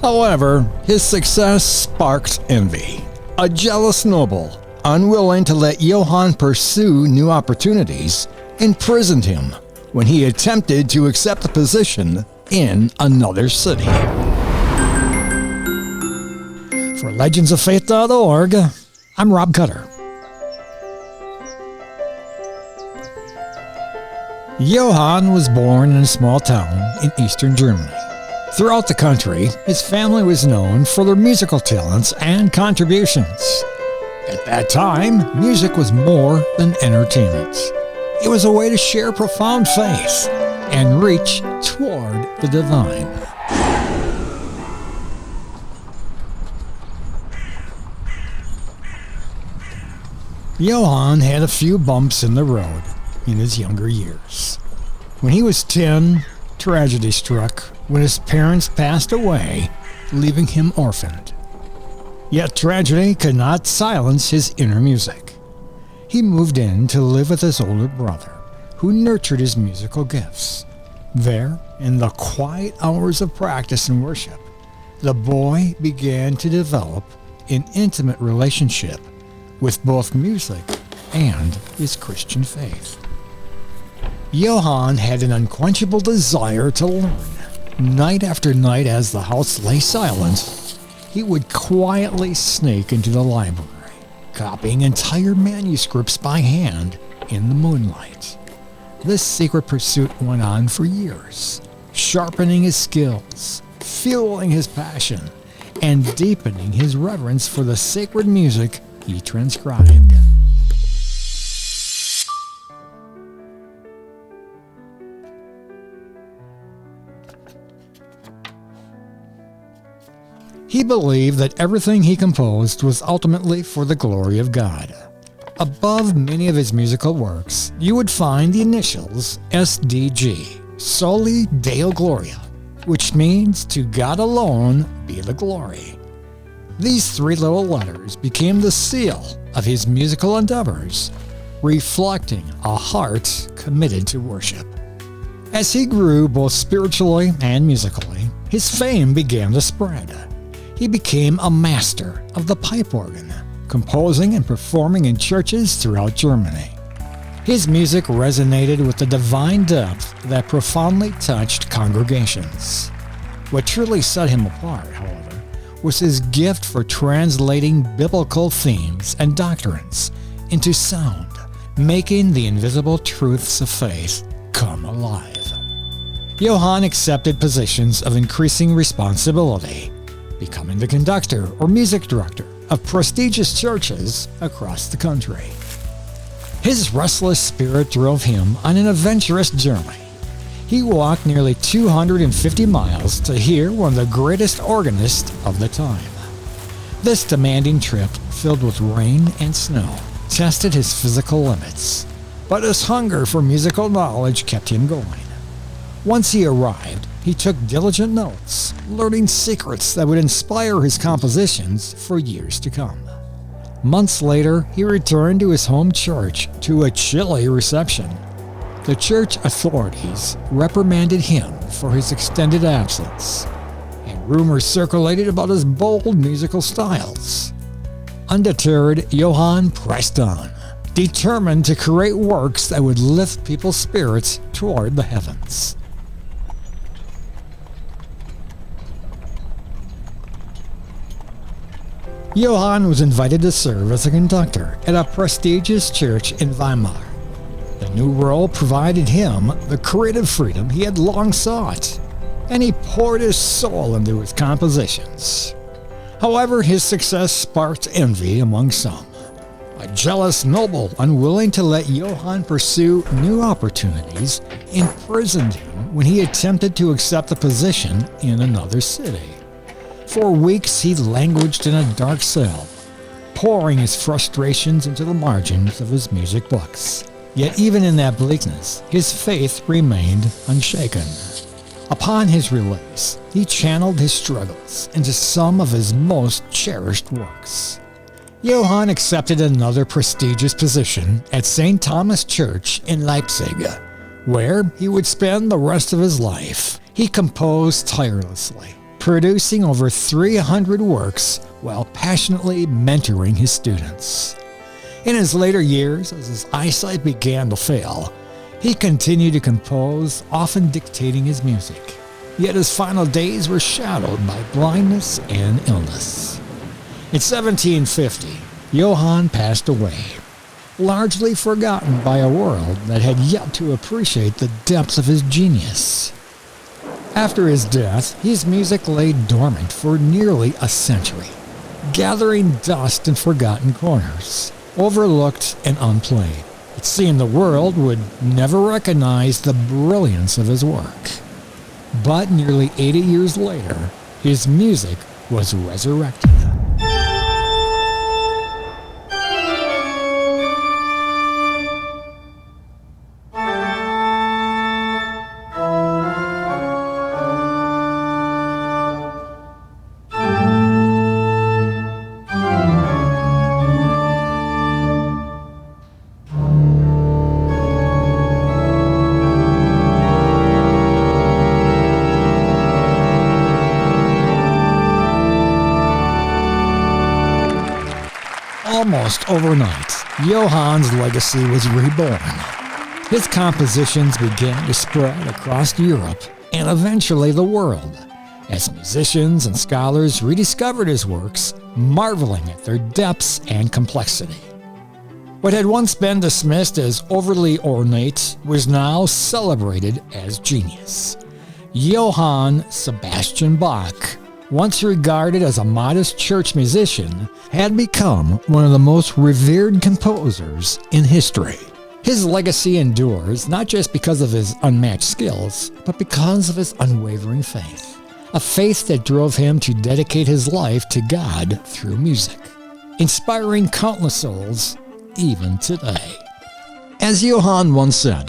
However, his success sparked envy. A jealous noble, unwilling to let Johann pursue new opportunities, imprisoned him when he attempted to accept a position in another city. For legendsoffaith.org, I'm Rob Cutter. Johann was born in a small town in eastern Germany. Throughout the country, his family was known for their musical talents and contributions. At that time, music was more than entertainment. It was a way to share profound faith and reach toward the divine. Johann had a few bumps in the road in his younger years. When he was 10, tragedy struck when his parents passed away, leaving him orphaned. Yet tragedy could not silence his inner music. He moved in to live with his older brother, who nurtured his musical gifts. There, in the quiet hours of practice and worship, the boy began to develop an intimate relationship with both music and his Christian faith. Johann had an unquenchable desire to learn. Night after night, as the house lay silent, he would quietly sneak into the library, copying entire manuscripts by hand in the moonlight. This secret pursuit went on for years, sharpening his skills, fueling his passion, and deepening his reverence for the sacred music he transcribed. He believed that everything he composed was ultimately for the glory of God. Above many of his musical works, you would find the initials SDG, Soli Deo Gloria, which means to God alone be the glory. These three little letters became the seal of his musical endeavors, reflecting a heart committed to worship. As he grew both spiritually and musically, his fame began to spread. He became a master of the pipe organ, composing and performing in churches throughout Germany. His music resonated with the divine depth that profoundly touched congregations. What truly set him apart, however, was his gift for translating biblical themes and doctrines into sound, making the invisible truths of faith come alive. Johann accepted positions of increasing responsibility, becoming the conductor or music director of prestigious churches across the country. His restless spirit drove him on an adventurous journey. He walked nearly 250 miles to hear one of the greatest organists of the time. This demanding trip, filled with rain and snow, tested his physical limits, but his hunger for musical knowledge kept him going. Once he arrived, he took diligent notes, learning secrets that would inspire his compositions for years to come. Months later, he returned to his home church to a chilly reception. The church authorities reprimanded him for his extended absence, and rumors circulated about his bold musical styles. Undeterred, Johann pressed on, determined to create works that would lift people's spirits toward the heavens. Johann was invited to serve as a conductor at a prestigious church in Weimar. The new role provided him the creative freedom he had long sought, and he poured his soul into his compositions. However, his success sparked envy among some. A jealous noble, unwilling to let Johann pursue new opportunities, imprisoned him when he attempted to accept a position in another city. For weeks he languished in a dark cell, pouring his frustrations into the margins of his music books. Yet even in that bleakness, his faith remained unshaken. Upon his release, he channeled his struggles into some of his most cherished works. Johann accepted another prestigious position at St. Thomas Church in Leipzig, where he would spend the rest of his life. He composed tirelessly, producing over 300 works while passionately mentoring his students. In his later years, as his eyesight began to fail, he continued to compose, often dictating his music. Yet his final days were shadowed by blindness and illness. In 1750, Johann passed away, largely forgotten by a world that had yet to appreciate the depths of his genius. After his death, his music lay dormant for nearly a century, gathering dust in forgotten corners, overlooked and unplayed. It seemed the world would never recognize the brilliance of his work. But nearly 80 years later, his music was resurrected. Almost overnight, Johann's legacy was reborn. His compositions began to spread across Europe and eventually the world, as musicians and scholars rediscovered his works, marveling at their depths and complexity. What had once been dismissed as overly ornate was now celebrated as genius. Johann Sebastian Bach, once regarded as a modest church musician, had become one of the most revered composers in history. His legacy endures not just because of his unmatched skills, but because of his unwavering faith. A faith that drove him to dedicate his life to God through music, inspiring countless souls even today. As Johann once said,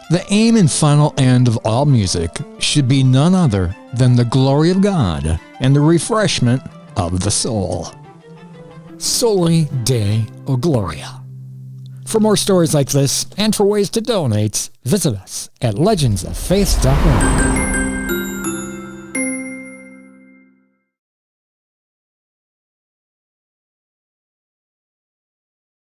the aim and final end of all music should be none other than the glory of God and the refreshment of the soul. Soli Deo Gloria. For more stories like this and for ways to donate, visit us at legendsoffaith.org.